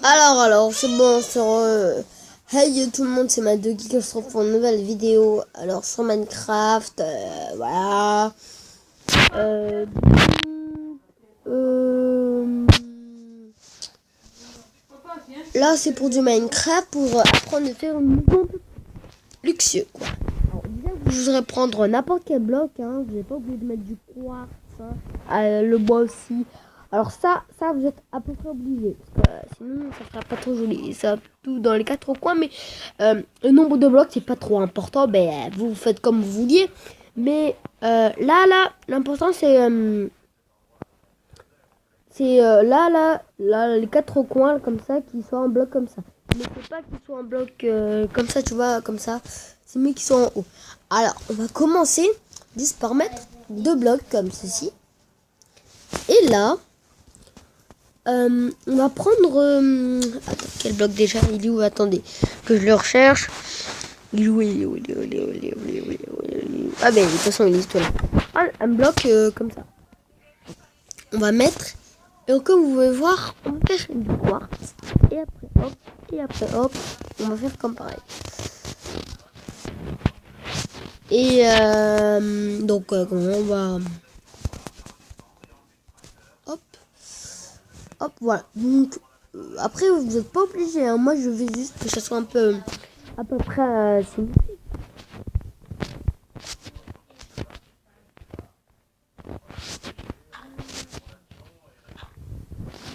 Alors, c'est bon, hey tout le monde, c'est Madoki que je se retrouve pour une nouvelle vidéo. Alors, sur Minecraft, voilà. Là, c'est pour du Minecraft, pour apprendre à faire une maison luxueux, quoi. Alors, je voudrais prendre n'importe quel bloc, hein. Vous n'avez pas oublié de mettre du quartz, hein. Le bois aussi. Alors ça vous êtes à peu près obligé, parce que sinon ça sera pas trop joli. Ça tout dans les quatre coins, mais le nombre de blocs c'est pas trop important. Ben vous faites comme vous vouliez. Mais là l'important c'est là les quatre coins comme ça qui soient en bloc comme ça. Mais c'est pas qu'ils soient en bloc comme ça, tu vois, comme ça. C'est mieux qu'ils soient en haut. Alors on va commencer juste par mettre deux blocs comme ceci. Et là on va prendre... Attends, quel bloc déjà? Il est où? Attendez, que je le recherche. Il est où? Ah ben, de toute façon, il est tout là. Un bloc comme ça. On va mettre... Et comme vous pouvez voir, on va faire du quartz. Et après, hop. On va faire comme pareil. Et donc, comment on va... Hop, voilà. Donc, après, vous n'êtes pas obligé. Hein. Moi, je vais juste que ça soit un peu, à peu près symétrique.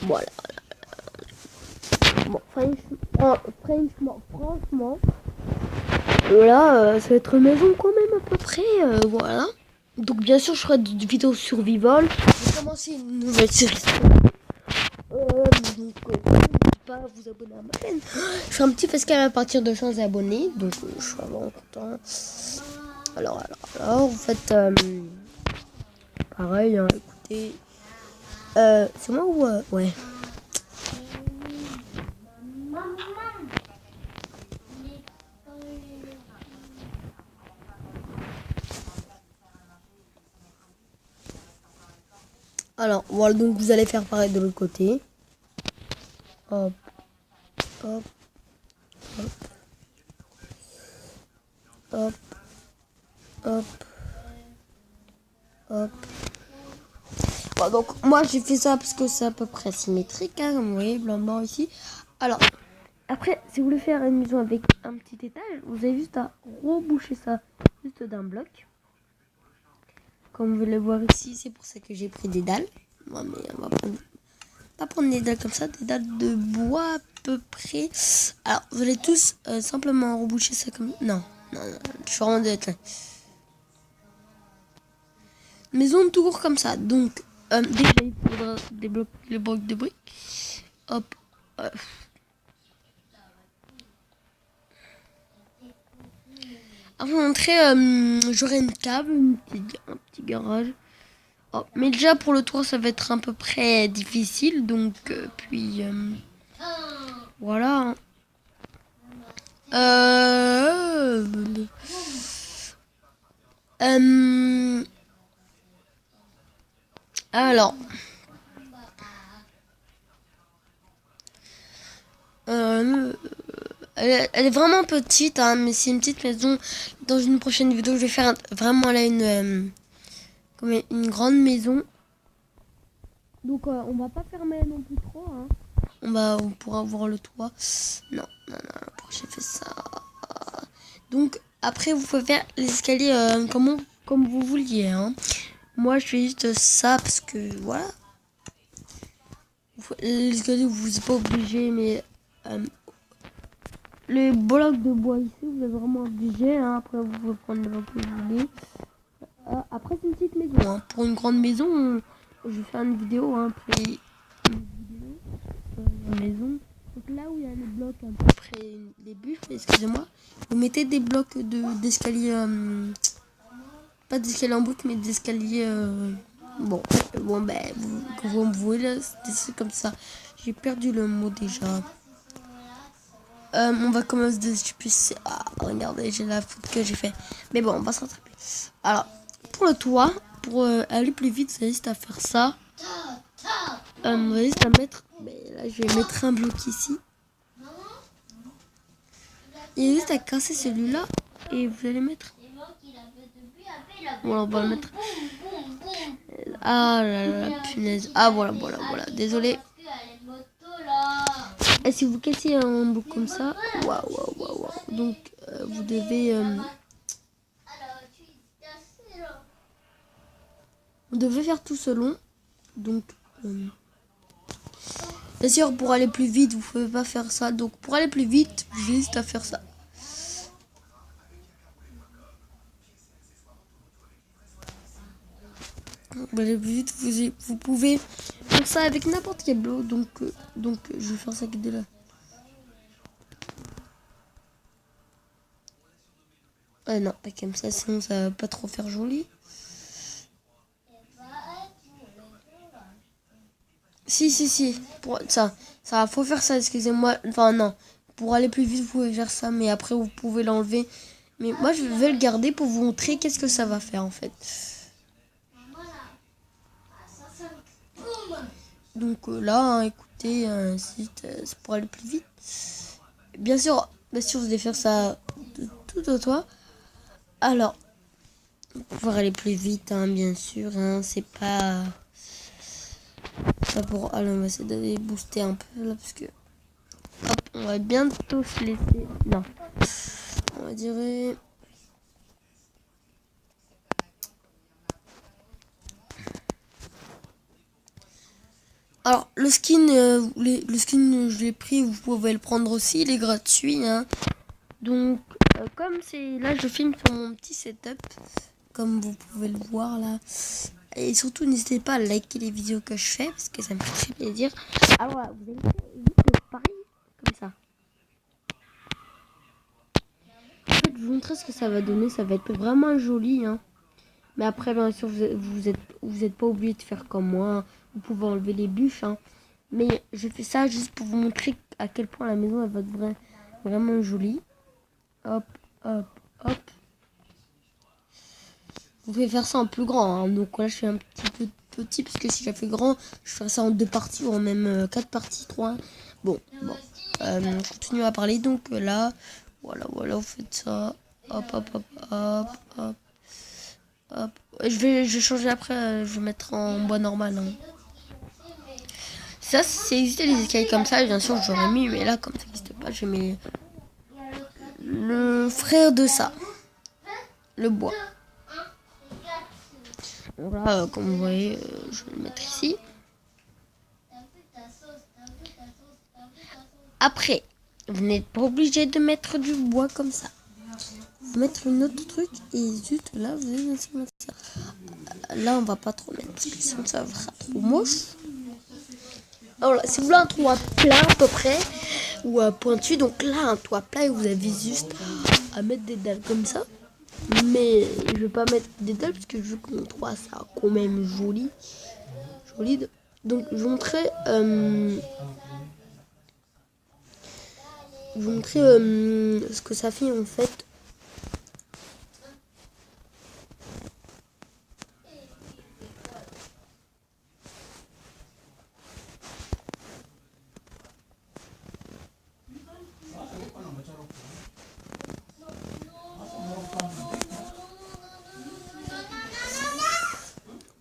Voilà. Bon, franchement, là, ça va être une maison quand même à peu près. Voilà. Donc, bien sûr, je ferai des vidéos survival. Je vais commencer une nouvelle série. Donc, pas à vous abonner à ma chaîne. Je fais un petit facecam à partir de 100 abonnés. Donc, je suis vraiment content. Alors, vous faites pareil, hein, écoutez. C'est moi ou ouais. Alors, voilà, donc vous allez faire pareil de l'autre côté. Hop, hop, hop, hop, hop, hop. Bon, donc, moi, j'ai fait ça parce que c'est à peu près symétrique, hein, comme vous voyez, blanc ici. Alors, après, si vous voulez faire une maison avec un petit étage, vous avez juste à reboucher ça juste d'un bloc. Comme vous le voir ici, c'est pour ça que j'ai pris des dalles. Ouais, mais on va pas prendre des dalles comme ça, des dalles de bois à peu près. Alors, vous allez tous simplement reboucher ça comme... Non, je suis vraiment d'être là. Maison tout court comme ça. Donc, déjà, il faudra les blocs de briques. Hop. Avant d'entrer, j'aurai une table, un petit garage. Oh, mais déjà pour le toit ça va être à peu près difficile, donc puis voilà. Alors elle est vraiment petite, hein, mais c'est une petite maison. Dans une prochaine vidéo je vais faire vraiment là comme une grande maison. Donc on va pas fermer non plus trop, hein. On pourra voir le toit. Non, pourquoi j'ai fait ça? Donc après vous pouvez faire les escaliers comme vous vouliez, hein. Moi je fais juste ça parce que voilà. Les escaliers vous n'êtes pas obligé, mais les blocs de bois ici vous êtes vraiment obligé, hein. Après vous pouvez prendre le bloc que vous voulez. Après c'est une petite maison, hein. Pour une grande maison, je vais faire une vidéo, hein, après une maison. Donc là où il y a les blocs à peu près les buffles, excusez-moi, vous mettez des blocs d'escalier, pas d'escalier en briques, mais d'escalier, bon ben, vous voyez là, c'est comme ça. J'ai perdu le mot déjà. On va commencer de regardez, j'ai la faute que j'ai fait. Mais bon, on va se rattraper. Alors, pour le toit, pour aller plus vite, c'est juste à faire ça. On va juste à mettre Là, je vais mettre un bloc ici. Il y a juste à casser celui-là et vous allez mettre. Voilà, on va le mettre. Ah là là, punaise. Ah voilà. Désolé. Et si vous cassez un bloc comme ça, waouh. Donc, vous devez faire tout ce long. Donc, bien sûr, pour aller plus vite, vous pouvez pas faire ça. Donc, pour aller plus vite, vous avez juste à faire ça. Pour aller plus vite, vous pouvez faire ça avec n'importe quel bloc. Donc, je vais faire ça de là. Ah non, pas comme ça, sinon ça va pas trop faire joli. Si. Pour ça faut faire ça, excusez-moi. Enfin non, pour aller plus vite, vous pouvez faire ça, mais après vous pouvez l'enlever. Mais moi je vais le garder pour vous montrer qu'est-ce que ça va faire en fait. Donc là, hein, écoutez, c'est pour aller plus vite. Bien sûr, vous devez faire ça tout au toit. Alors, pour pouvoir aller plus vite, hein, bien sûr, hein, c'est pas pour... Alors, on va essayer d'aller booster un peu là, parce que... Hop, on va bientôt se laisser... Non. On va dire... Alors, le skin, je l'ai pris, vous pouvez le prendre aussi, il est gratuit, hein. Donc, comme c'est... Là, je filme sur mon petit setup, comme vous pouvez le voir, là. Et surtout, n'hésitez pas à liker les vidéos que je fais, parce que ça me fait très plaisir. Alors, voilà, vous allez faire juste pareil, comme ça. En fait, je vous montrer ce que ça va donner, ça va être vraiment joli, hein. Mais après, bien sûr, vous êtes pas obligé de faire comme moi. Vous pouvez enlever les bûches, hein. Mais je fais ça juste pour vous montrer à quel point la maison elle va être vraiment jolie. Hop. Vous pouvez faire ça en plus grand, hein. Donc là, je fais un petit peu petit parce que si je la fais grand, je ferai ça en 2 parties ou en même 4 parties, 3. Bon. Je continue à parler. Donc là, voilà, vous faites ça. Hop. Je vais changer après, je vais mettre en bois normal, hein. Ça, c'est existait les escaliers comme ça, bien sûr j'aurais mis, mais là comme ça n'existe pas, je mets le frère de ça, le bois. Voilà, comme vous voyez, je vais le mettre ici. Après, vous n'êtes pas obligé de mettre du bois comme ça. Vous mettre une autre truc et juste là, vous allez mettre ça. Là, on va pas trop mettre parce que sinon ça fera trop moche. Alors là, si vous voulez un toit plat à peu près, ou pointu, donc là, un toit plat, et vous avez juste à mettre des dalles comme ça. Mais je vais pas mettre des dalles parce que je veux que mon toit soit quand même joli. Donc je vous montrerai, ce que ça fait en fait.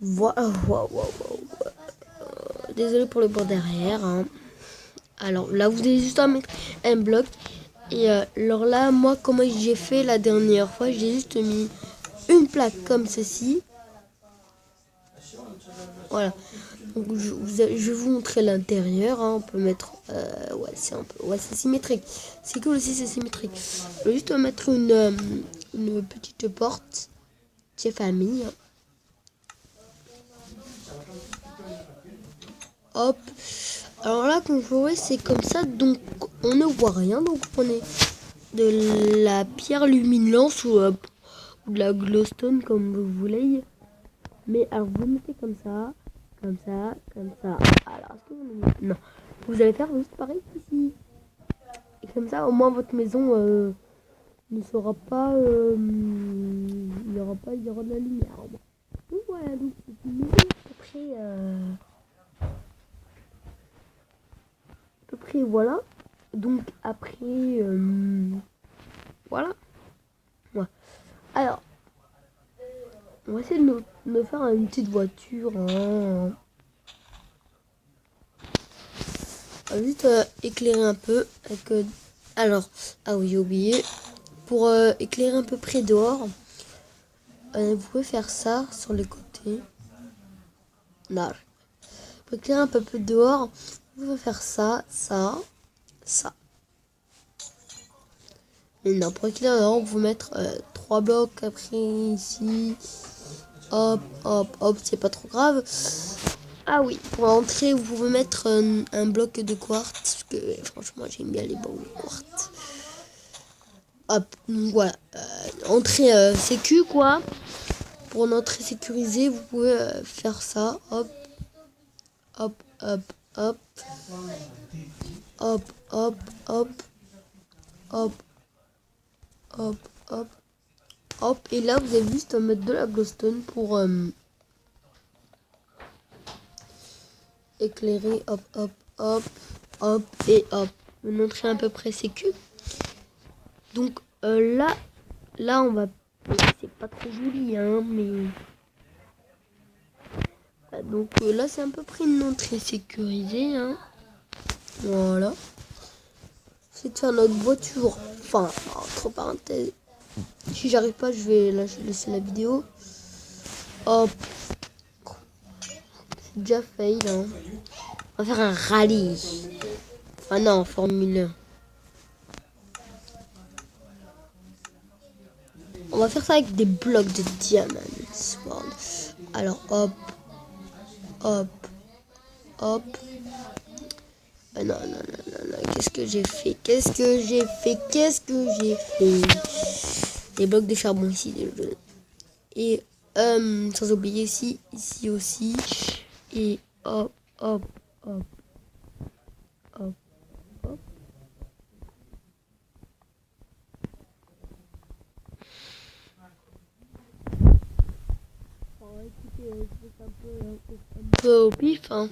Voilà. Désolé pour le bord derrière, hein. Alors là, vous avez juste à mettre un bloc. Et alors là, moi, comment j'ai fait la dernière fois, j'ai juste mis une plaque comme ceci. Voilà. Donc, je vais vous montrer l'intérieur, hein. On peut mettre... c'est symétrique. C'est cool aussi, c'est symétrique. Je vais juste mettre une petite porte. C'est famille. Hop. Alors là, comme vous voyez, c'est comme ça. Donc, on ne voit rien. Donc, vous prenez de la pierre lumineuse ou de la glowstone, comme vous voulez. Mais alors, vous mettez comme ça. Alors, est-ce que vous mettez... Non. Vous allez faire juste pareil ici. Et comme ça, au moins, votre maison ne sera pas... il y aura de la lumière. Donc, voilà. Donc, c'est une maison après... après, voilà. Donc, après, voilà. Ouais. Alors, on va essayer de me faire une petite voiture. Hein. On va juste éclairer un peu. Avec, alors, ah oui, j'ai oublié. Pour éclairer un peu près dehors, vous pouvez faire ça sur les côtés. Là. Pour éclairer un peu plus dehors, vous pouvez faire ça, ça, ça. Mais non, pour éclairer dehors, vous mettre 3 blocs après ici. Hop, hop, hop, c'est pas trop grave. Ah oui, pour entrer, vous pouvez mettre un bloc de quartz. Parce que franchement, j'aime bien les blocs de quartz. Hop, donc voilà. Entrée sécu, quoi. Pour une entrée sécurisée, vous pouvez faire ça. Hop, hop, hop, hop. Hop, hop, hop. Hop, hop, hop. Hop, et là, vous avez juste à mettre de la glowstone pour éclairer. Hop, hop, hop, hop, et hop. Une entrée à peu près sécu. Donc là, on va... C'est pas trop joli, hein, mais... Donc là, c'est à peu près une entrée sécurisée, hein. Voilà. C'est de faire notre voiture. Enfin, entre parenthèses. Si j'arrive pas, je vais laisser la vidéo. Hop. C'est déjà fail, hein. On va faire un rallye. Ah non, Formule 1. On va faire ça avec des blocs de diamants. Alors, hop. Hop. Hop. Non, non, non, non, non. Qu'est-ce que j'ai fait? Qu'est-ce que j'ai fait? Qu'est-ce que j'ai fait? Des blocs de charbon ici. Et sans oublier ici aussi. Et hop, hop, hop. Hop, hop. Écoutez, c'est un peu au pif, hein.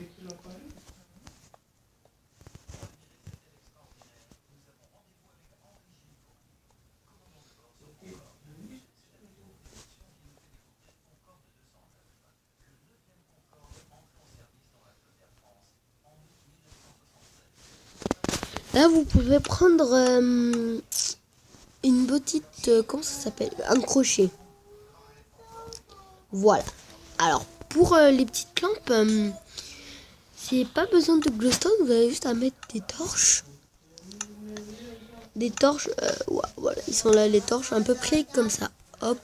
Là, vous pouvez prendre une petite... comment ça s'appelle? Un crochet. Voilà. Alors, pour les petites lampes, c'est pas besoin de glowstone. Vous avez juste à mettre des torches. Des torches. Ouais, voilà, ils sont là, les torches, à peu près comme ça. Hop.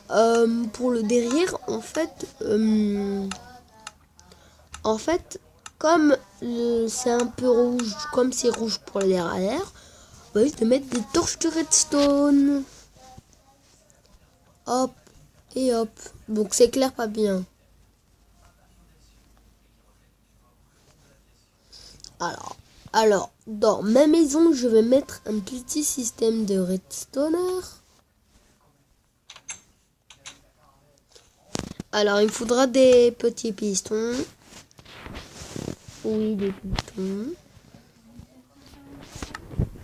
Hop. Pour le derrière, en fait, comme c'est un peu rouge, comme c'est rouge pour le derrière, on va juste mettre des torches de redstone. Hop et hop. Donc c'est clair pas bien. Alors, dans ma maison, je vais mettre un petit système de redstoner. Alors, il me faudra des petits pistons. Oui, des pistons.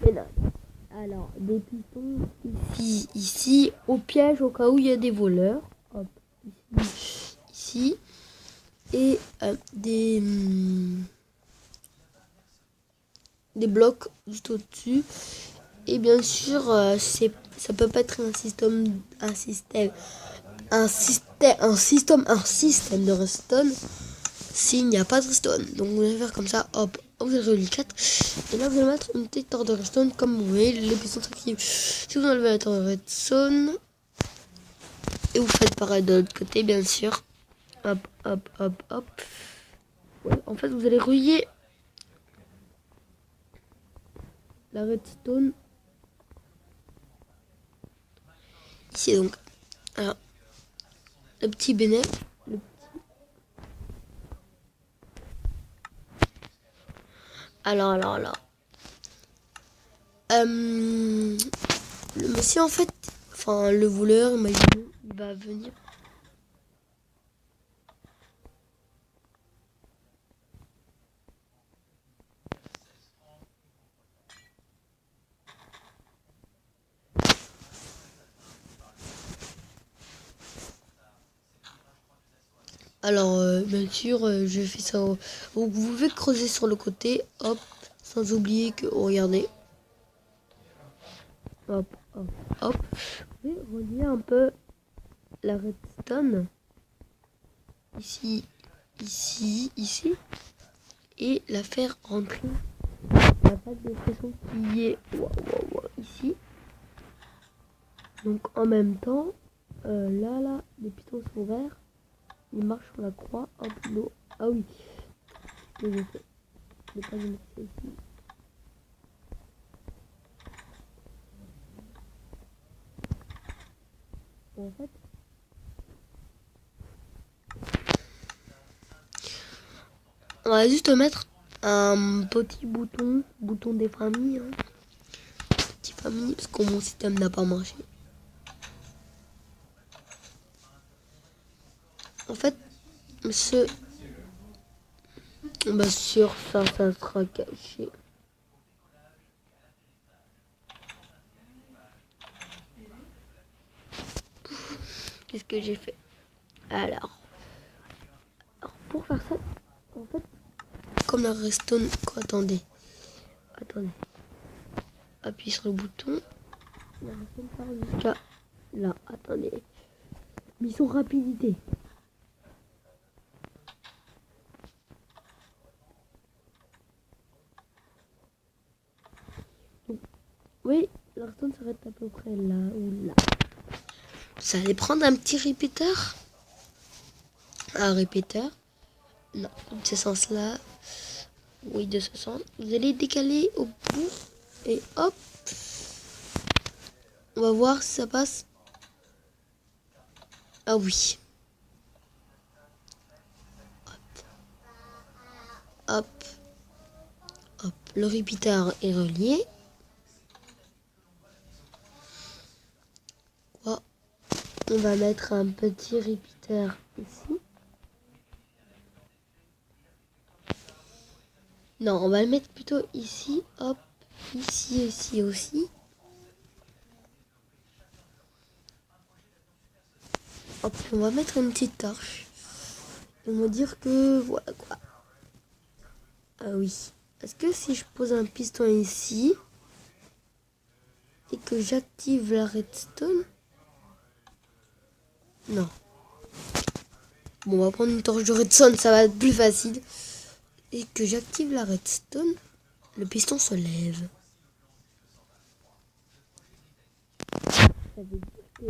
Et là. Alors, des pistons ici, au piège, au cas où il y a des voleurs. Hop, ici. Et des blocs juste au-dessus. Et bien sûr, ça peut pas être un système de redstone s'il n'y a pas de redstone. Donc vous allez faire comme ça, hop, vous allez relier 4 et là vous allez mettre une petite torre de redstone comme vous voulez, les pistons s'activent si vous enlevez la torre de redstone et vous faites pareil de l'autre côté bien sûr. Hop, hop, hop, hop. Ouais, en fait vous allez relier la redstone ici donc. Alors, le petit bénéf. Alors. Le monsieur, en fait, enfin, le voleur, imaginez, il va venir. Alors, bien sûr, je fais ça. Vous pouvez creuser sur le côté, hop, sans oublier que, oh, regardez, hop, hop, hop. Vous pouvez relier un peu la redstone ici, ici, ici, et la faire rentrer la pâte de pression qui est ici. Donc en même temps, là, les pitons sont verts. Il marche sur la croix, hop, l'eau. Ah oui, ce que j'ai fait. Je vais pas le mettre ici. En fait, on va juste mettre un petit bouton des familles. Hein. Petit famille, parce que mon système n'a pas marché. En fait, bien sûr, ça sera caché. Qu'est-ce que j'ai fait? Alors, pour faire ça, en fait, comme la redstone, attendez, appuie sur le bouton, la redstone part jusqu'à là, attendez, mission rapidité. Donc, oui, la redstone s'arrête à peu près là ou là. Ça allait prendre un petit répéteur. Un répéteur. Non, de ce sens-là. Oui, de ce sens. Vous allez décaler au bout. Et hop. On va voir si ça passe. Ah oui. Hop. Hop. Le répéteur est relié. Quoi? On va mettre un petit répéteur ici. Non, on va le mettre plutôt ici. Hop. Ici, ici aussi. Hop, on va mettre une petite torche. Et on va dire que voilà quoi. Ah oui. Est-ce que si je pose un piston ici et que j'active la redstone? Non. Bon, on va prendre une torche de redstone, ça va être plus facile. Et que j'active la redstone, le piston se lève. Ça veut dire que...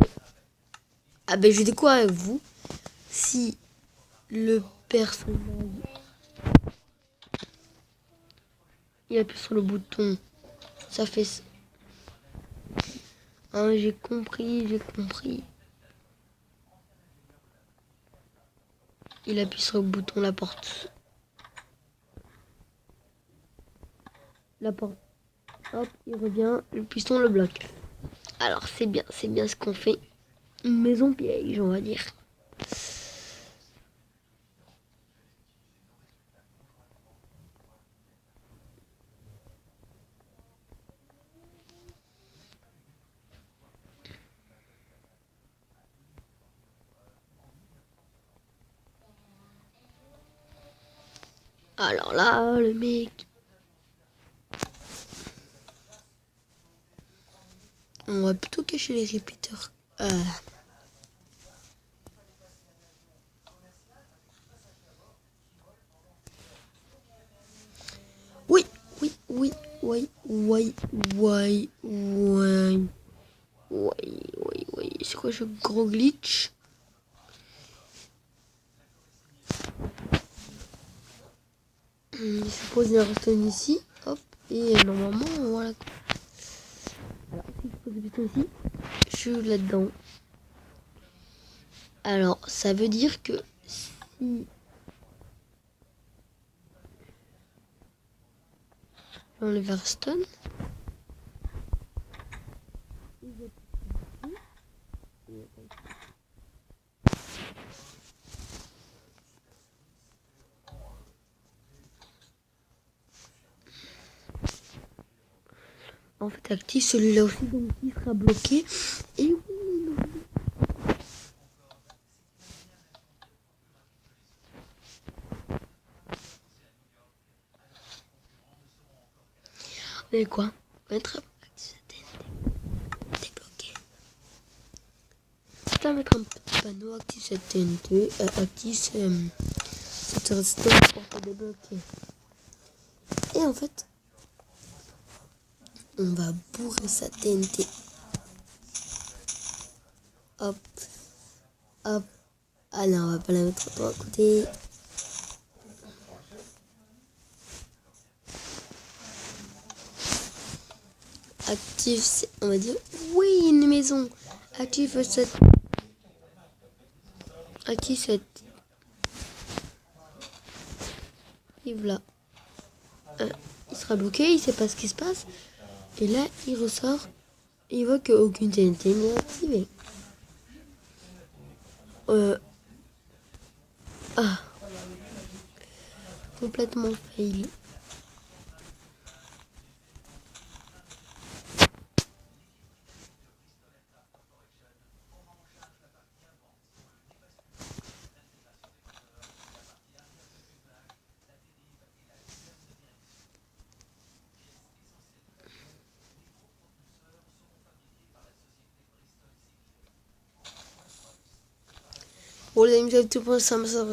Ah ben je dis quoi avec vous? Si le personnage il appuie sur le bouton, ça fait... Hein, j'ai compris. Il appuie sur le bouton, la porte. Hop, il revient, le piston le bloque. Alors c'est bien ce qu'on fait. Une maison piège, on va dire. Alors là, le mec... On va plutôt cacher les répéteurs. Oui. C'est quoi ce gros glitch? Il se pose une redstone ici. Hop. Et normalement, voilà. Alors, si je pose le piston ici, je suis là-dedans. Alors, ça veut dire que si... J'enlève la redstone. En fait, active celui-là aussi, donc il sera bloqué. Et oui, Mais quoi? Mettre active sa TNT. Débloqué. Je vais mettre un petit panneau active cette TNT. Active cette redstone pour te débloquer. Et en fait, on va bourrer sa TNT. Hop. Hop. Ah non, on va pas la mettre trop à côté. Active, on va dire, oui, une maison. Active cette. Active cette. Et voilà. Il sera bloqué, il sait pas ce qui se passe. Et là, il ressort. Et il voit qu'aucune TNT n'est activée. Ah. Complètement fail. Bon les amis, j'avais tout pour ça, ça